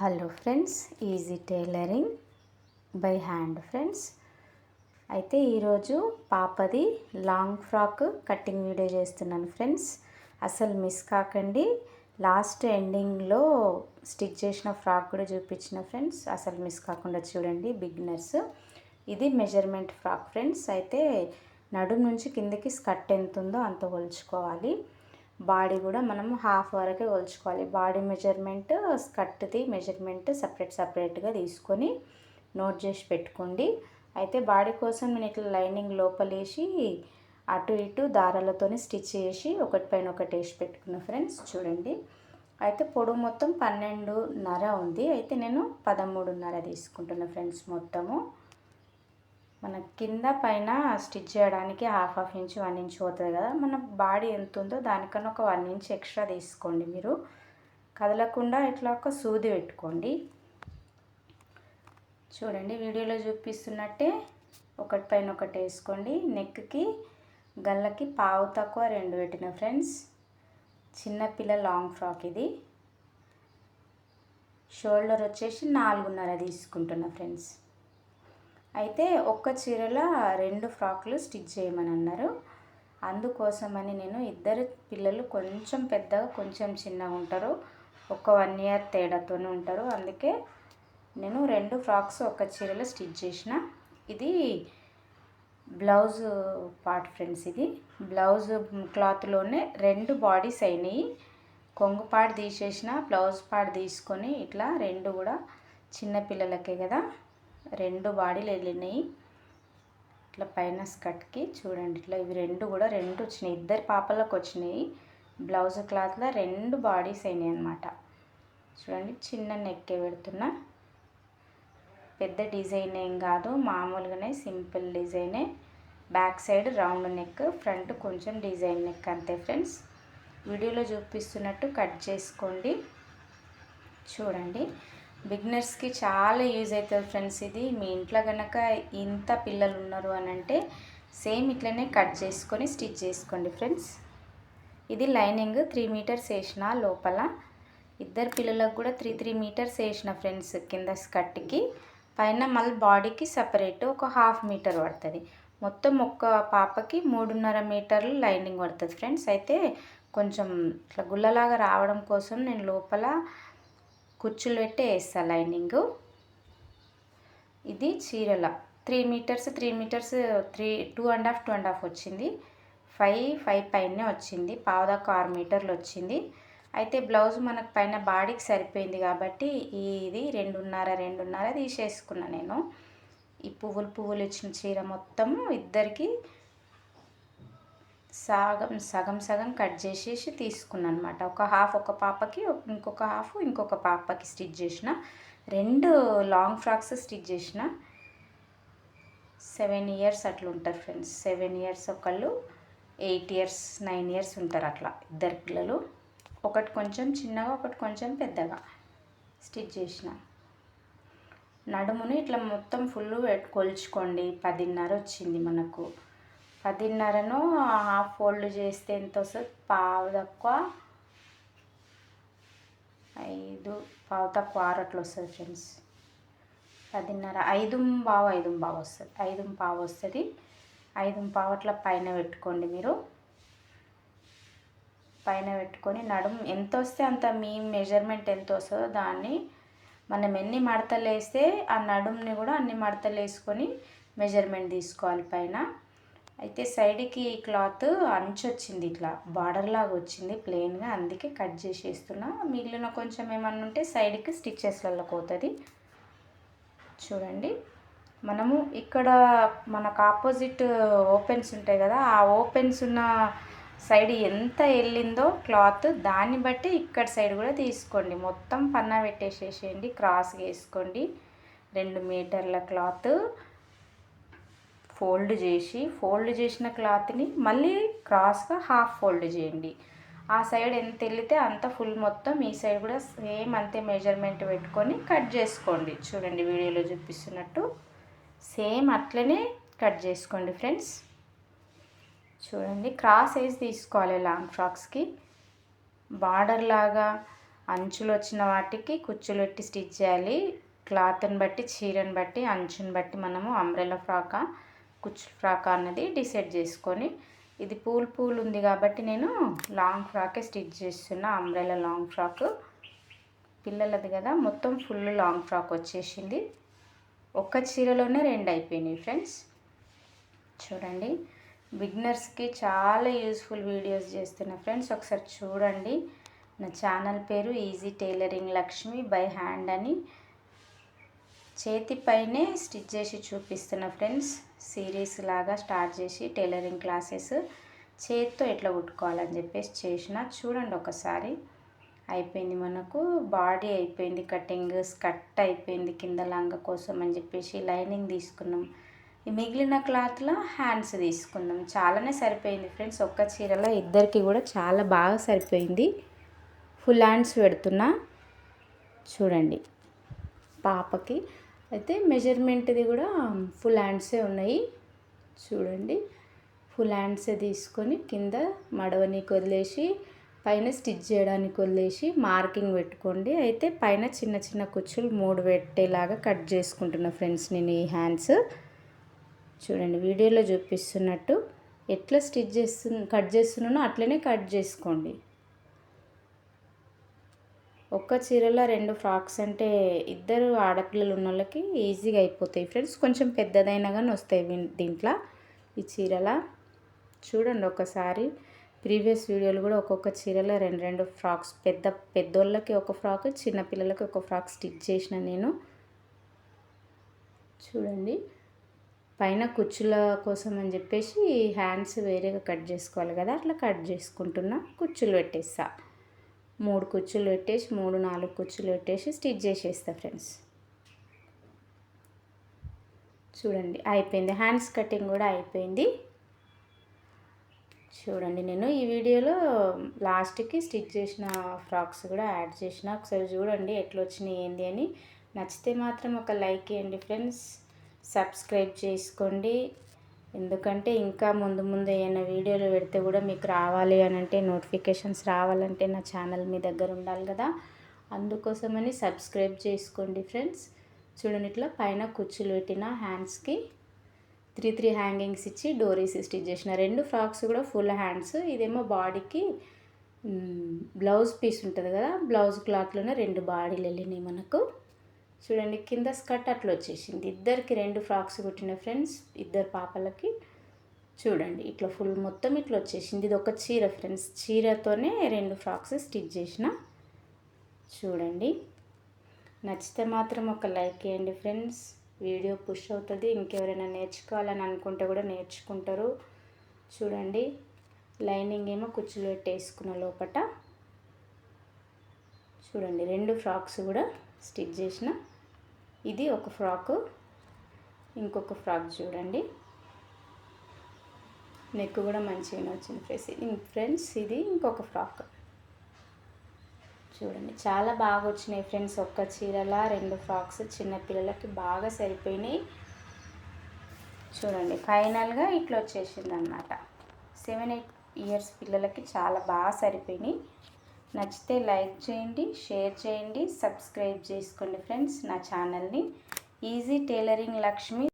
Hello friends, easy tailoring by hand friends. అయితే ఈరోజు పాపది లాంగ్ ఫ్రాక్ కటింగ్ వీడియో చేస్తున్నాను ఫ్రెండ్స్. అసలు మిస్ కాకండి. లాస్ట్ ఎండింగ్లో స్టిచ్ చేసిన ఫ్రాక్ కూడా చూపించిన ఫ్రెండ్స్. అసలు మిస్ కాకుండా చూడండి బిగినర్స్. ఇది మెజర్మెంట్ ఫ్రాక్ ఫ్రెండ్స్. అయితే నడుము నుంచి కిందకి స్కర్ట్ ఎంత ఉందో అంత కొలుచుకోవాలి. బాడీ కూడా మనము హాఫ్ వరకే కొలుచుకోవాలి. బాడీ మెజర్మెంట్, స్కర్ట్ది మెజర్మెంట్ సపరేట్గా తీసుకొని నోట్ చేసి పెట్టుకోండి. అయితే బాడీ కోసం నేను ఇట్లా లైనింగ్ లోపలేసి అటు ఇటు దారాలతోని స్టిచ్ చేసి ఒకటిపైన ఒకటి వేసి పెట్టుకున్నా ఫ్రెండ్స్. చూడండి. అయితే పొడవు మొత్తం 12.5 ఉంది. అయితే నేను 13.5 తీసుకుంటున్నా ఫ్రెండ్స్. మొత్తము మన కింద పైన స్టిచ్ చేయడానికి హాఫ్ ఇంచ్ 1 ఇంచ్ పోతుంది కదా. మన బాడీ ఎంత ఉందో దానికన్నా ఒక 1 ఇంచ్ ఎక్స్ట్రా తీసుకోండి. మీరు కదలకుండా ఇట్లా ఒక సూది పెట్టుకోండి. చూడండి, వీడియోలో చూపిస్తున్నట్టే ఒకటిపైన ఒకటి వేసుకోండి. నెక్కి గల్లకి పావు తక్కువ 2 పెట్టిన ఫ్రెండ్స్. చిన్నపిల్ల లాంగ్ ఫ్రాక్ ఇది. షోల్డర్ వచ్చేసి 4.5 తీసుకుంటున్నా ఫ్రెండ్స్. అయితే ఒక్క చీరలో 2 ఫ్రాక్లు స్టిచ్ చేయమని అన్నారు. అందుకోసమని నేను ఇద్దరు పిల్లలు కొంచెం పెద్దగా కొంచెం చిన్నగా ఉంటారు, ఒక 1 ఇయర్ తేడాతోనే ఉంటారు. అందుకే నేను 2 ఫ్రాక్స్ ఒక చీరలో స్టిచ్ చేసిన. ఇది బ్లౌజ్ పార్ట్ ఫ్రెండ్స్. ఇది బ్లౌజ్ క్లాత్లోనే 2 బాడీస్ అయినాయి. కొంగు పార్ట్ తీసేసిన, బ్లౌజ్ పార్ట్ తీసుకొని ఇట్లా 2 కూడా చిన్నపిల్లలకే కదా 2 బాడీలు వెళ్ళినాయి. ఇట్లా పైన స్కర్ట్కి చూడండి, ఇట్లా ఇవి 2 కూడా 2 వచ్చినాయి. ఇద్దరు పాపలకు వచ్చినాయి. బ్లౌజ్ క్లాత్లో 2 బాడీస్ అయినాయి అన్నమాట. చూడండి, చిన్న నెక్కే పెడుతున్నా. పెద్ద డిజైన్ ఏం కాదు, మామూలుగానే సింపుల్ డిజైనే. Back side round neck, front కొంచెం డిజైన్ నెక్ అంతే ఫ్రెండ్స్. వీడియోలో చూపిస్తున్నట్టు కట్ చేసుకోండి. చూడండి, బిగినర్స్కి చాలా యూజ్ అవుతుంది ఫ్రెండ్స్. ఇది మీ ఇంట్లో కనుక ఇంత పిల్లలు ఉన్నారు అని అంటే సేమ్ ఇట్లనే కట్ చేసుకొని స్టిచ్ చేసుకోండి ఫ్రెండ్స్. ఇది లైనింగ్ 3 మీటర్స్ వేసిన లోపల. ఇద్దరు పిల్లలకు కూడా 3 మీటర్స్ వేసిన ఫ్రెండ్స్ కింద స్కర్ట్కి. పైన మళ్ళీ బాడీకి సపరేట్ ఒక 1/2 మీటర్ పడుతుంది. మొత్తం ఒక్క పాపకి 3.5 మీటర్లు లైనింగ్ పడుతుంది ఫ్రెండ్స్. అయితే కొంచెం ఇట్లా గుల్లలాగా రావడం కోసం నేను లోపల కుచ్చులు పెట్టి వేస్తా లైనింగ్. ఇది చీరల 3 మీటర్స్ 2.5 వచ్చింది. 5 పైనే వచ్చింది. పావుదాకా 6 మీటర్లు వచ్చింది. అయితే బ్లౌజ్ మనకు పైన బాడీకి సరిపోయింది కాబట్టి ఇది 2.5 తీసేసుకున్నా నేను. ఈ పువ్వులు ఇచ్చిన చీర మొత్తము ఇద్దరికి సగం కట్ చేసేసి తీసుకున్నాను అనమాట. ఒక హాఫ్ ఒక పాపకి, ఇంకొక హాఫ్ ఇంకొక పాపకి స్టిచ్ చేసిన. 2 లాంగ్ ఫ్రాక్స్ స్టిచ్ చేసిన. 7 ఇయర్స్ అట్లా ఉంటారు ఫ్రెండ్స్. 7 ఇయర్స్ ఒకళ్ళు, 8 ఇయర్స్ 9 ఇయర్స్ ఉంటారు అట్లా ఇద్దరు పిల్లలు. ఒకటి కొంచెం చిన్నగా, ఒకటి కొంచెం పెద్దగా స్టిచ్ చేసిన. నడుముని ఇట్లా మొత్తం ఫుల్ కొలుచుకోండి. 10.5 వచ్చింది మనకు. 10.5ను హాఫ్ ఫోల్డ్ చేస్తే ఎంత వస్తుంది? పావు తక్కువ 6 అట్లా వస్తుంది ఫ్రెండ్స్. 10.5 5.5 వస్తుంది. 5.5 వస్తుంది. 5.5 అట్లా పైన పెట్టుకోండి. మీరు పైన పెట్టుకొని నడుము ఎంత వస్తే అంత, మీ మెజర్మెంట్ ఎంత వస్తుందో దాన్ని మనం ఎన్ని మడతలు వేస్తే ఆ నడుముని కూడా అన్ని మడతలు వేసుకొని మెజర్మెంట్ తీసుకోవాలి పైన. అయితే సైడ్కి క్లాత్ అంచు వచ్చింది, ఇట్లా బార్డర్ లాగా వచ్చింది ప్లెయిన్గా. అందుకే కట్ చేసేస్తున్నా. మిగిలిన కొంచెం ఏమన్నా ఉంటే సైడ్కి స్టిచ్చెస్లలో పోతుంది. చూడండి, మనము ఇక్కడ మనకు ఆపోజిట్ ఓపెన్స్ ఉంటాయి కదా, ఆ ఓపెన్స్ ఉన్న సైడ్ ఎంత వెళ్ళిందో క్లాత్ దాన్ని బట్టి ఇక్కడ సైడ్ కూడా తీసుకోండి. మొత్తం పన్నా పెట్టేసేసేయండి. క్రాస్గా వేసుకోండి. 2 మీటర్ల క్లాత్ ఫోల్డ్ చేసిన క్లాత్ని మళ్ళీ క్రాస్గా హాఫ్ ఫోల్డ్ చేయండి. ఆ సైడ్ ఎంత వెళితే అంత ఫుల్ మొత్తం ఈ సైడ్ కూడా సేమ్ అంతే మెజర్మెంట్ పెట్టుకొని కట్ చేసుకోండి. చూడండి, వీడియోలో చూపిస్తున్నట్టు సేమ్ అట్లనే కట్ చేసుకోండి ఫ్రెండ్స్. చూడండి, క్రాస్ వేసి తీసుకోవాలి లాంగ్ ఫ్రాక్స్కి. బార్డర్ లాగా అంచులు వచ్చిన వాటికి కుచ్చులు పెట్టి స్టిచ్ చేయాలి. క్లాత్ని బట్టి, చీరని బట్టి, అంచుని బట్టి మనము అంబ్రెల్లా ఫ్రాకా, కుచ్చు ఫ్రాకా అన్నది డిసైడ్ చేసుకొని, ఇది పూలు ఉంది కాబట్టి నేను లాంగ్ ఫ్రాకే స్టిచ్ చేస్తున్నా. అంబ్రెల్లా లాంగ్ ఫ్రాక్ పిల్లలది కదా, మొత్తం ఫుల్ లాంగ్ ఫ్రాక్ వచ్చేసింది. ఒక్క చీరలోనే 2 అయిపోయినాయి ఫ్రెండ్స్. చూడండి, బిగినర్స్కి చాలా యూస్ఫుల్ వీడియోస్ చేస్తున్నా ఫ్రెండ్స్. ఒకసారి చూడండి. నా ఛానల్ పేరు easy tailoring Lakshmi by hand అని. చేతిపైనే స్టిచ్ చేసి చూపిస్తున్నా ఫ్రెండ్స్. సిరీస్ లాగా స్టార్ట్ చేసి టైలరింగ్ క్లాసెస్ చేతితో ఎట్లా కుట్టుకోవాలని చెప్పేసి చేసిన. చూడండి ఒకసారి. అయిపోయింది, మనకు బాడీ అయిపోయింది, కటింగ్ స్కర్ట్ అయిపోయింది. కింద లంగ కోసం అని చెప్పేసి లైనింగ్ తీసుకున్నాం. ఈ మిగిలిన క్లాత్లో హ్యాండ్స్ తీసుకుందాం. చాలానే సరిపోయింది ఫ్రెండ్స్. ఒక్క చీరలో ఇద్దరికి కూడా చాలా బాగా సరిపోయింది. ఫుల్ హ్యాండ్స్ పెడుతున్నా. చూడండి, పాపకి అయితే మెజర్మెంట్ది కూడా ఫుల్ హ్యాండ్సే ఉన్నాయి. చూడండి, ఫుల్ హ్యాండ్సే తీసుకొని కింద మడవనికి వదిలేసి పైన స్టిచ్ చేయడానికి వదిలేసి మార్కింగ్ పెట్టుకోండి. అయితే పైన చిన్న చిన్న కుచ్చులు 3 పెట్టేలాగా కట్ చేసుకుంటున్నా ఫ్రెండ్స్ నేను ఈ హ్యాండ్స్. చూడండి, వీడియోలో చూపిస్తున్నట్టు ఎట్లా కట్ చేస్తున్నానో అట్లనే కట్ చేసుకోండి. ఒక్క చీరలో 2 ఫ్రాక్స్ అంటే ఇద్దరు ఆడపిల్లలు ఉన్న వాళ్ళకి ఈజీగా అయిపోతాయి ఫ్రెండ్స్. కొంచెం పెద్దదైనా కానీ వస్తాయి దీంట్లో ఈ చీరల. చూడండి ఒకసారి. ప్రీవియస్ వీడియోలు కూడా ఒక్కొక్క చీరలో 2 ఫ్రాక్స్, పెద్దోళ్ళకి ఒక ఫ్రాక్, చిన్నపిల్లలకి ఒక ఫ్రాక్ స్టిచ్ చేసిన నేను. చూడండి, పైన కుచ్చుల కోసం అని చెప్పేసి హ్యాండ్స్ వేరేగా కట్ చేసుకోవాలి కదా, అట్లా కట్ చేసుకుంటున్నా. కుచ్చులు పెట్టేస్తా. 3 కుచ్చులు పెట్టేసి 3-4 కుచ్చులు పెట్టేసి స్టిచ్ చేసేస్తా ఫ్రెండ్స్. చూడండి, అయిపోయింది. హ్యాండ్స్ కటింగ్ కూడా అయిపోయింది. చూడండి, నేను ఈ వీడియోలో లాస్ట్కి స్టిచ్ చేసిన ఫ్రాక్స్ కూడా యాడ్ చేసిన. ఒకసారి చూడండి ఎట్లా వచ్చినాయి ఏంది అని. నచ్చితే మాత్రం ఒక లైక్ ఇవ్వండి ఫ్రెండ్స్. సబ్స్క్రైబ్ చేసుకోండి. ఎందుకంటే ఇంకా ముందు ఏమైనా వీడియోలు పెడితే కూడా మీకు రావాలి అని అంటే, నోటిఫికేషన్స్ రావాలంటే నా ఛానల్ మీ దగ్గర ఉండాలి కదా, అందుకోసమని సబ్స్క్రైబ్ చేసుకోండి ఫ్రెండ్స్. చూడండి, ఇట్లా పైన కుచ్చులు పెట్టిన హ్యాండ్స్కి 3 హ్యాంగింగ్స్ ఇచ్చి డోరీస్ స్టిచ్ చేసిన. 2 ఫ్రాక్స్ కూడా ఫుల్ హ్యాండ్స్. ఇదేమో బాడీకి బ్లౌజ్ పీస్ ఉంటుంది కదా, బ్లౌజ్ క్లాత్లోనే 2 బాడీలు వెళ్ళినాయి మనకు. చూడండి, కింద స్కర్ట్ అట్లా వచ్చేసింది. ఇద్దరికి 2 ఫ్రాక్స్ కుట్టిన ఫ్రెండ్స్, ఇద్దరు పాపలకి. చూడండి, ఇట్లా ఫుల్ మొత్తం ఇట్లా వచ్చేసింది. ఇది ఒక చీర ఫ్రెండ్స్. చీరతోనే 2 ఫ్రాక్స్ స్టిచ్ చేసిన. చూడండి, నచ్చితే మాత్రం ఒక లైక్ చేయండి ఫ్రెండ్స్. వీడియో పుష్ అవుతుంది. ఇంకెవరైనా నేర్చుకోవాలని అనుకుంటే కూడా నేర్చుకుంటారు. చూడండి, లైనింగ్ ఏమో కుచ్చులు పెట్టేసుకున్న లోపట. చూడండి, 2 ఫ్రాక్స్ కూడా స్టిచ్ చేసిన. ఇది ఒక ఫ్రాకు, ఇంకొక ఫ్రాక్ చూడండి. నెక్ కూడా మంచిగా వచ్చింది ఫ్రెండ్స్. ఇది ఇంకొక ఫ్రాక్. చూడండి, చాలా బాగా వచ్చినాయి ఫ్రెండ్స్. ఒక్క చీరలా 2 ఫ్రాక్స్ చిన్నపిల్లలకి బాగా సరిపోయినాయి. చూడండి, ఫైనల్గా ఇట్లా వచ్చేసింది అన్నమాట. 7-8 ఇయర్స్ పిల్లలకి చాలా బాగా సరిపోయినాయి. నచ్చితే లైక్ చేయండి, షేర్ చేయండి, సబ్స్క్రైబ్ చేసుకోండి ఫ్రెండ్స్ నా ఛానల్ని. Easy tailoring Lakshmi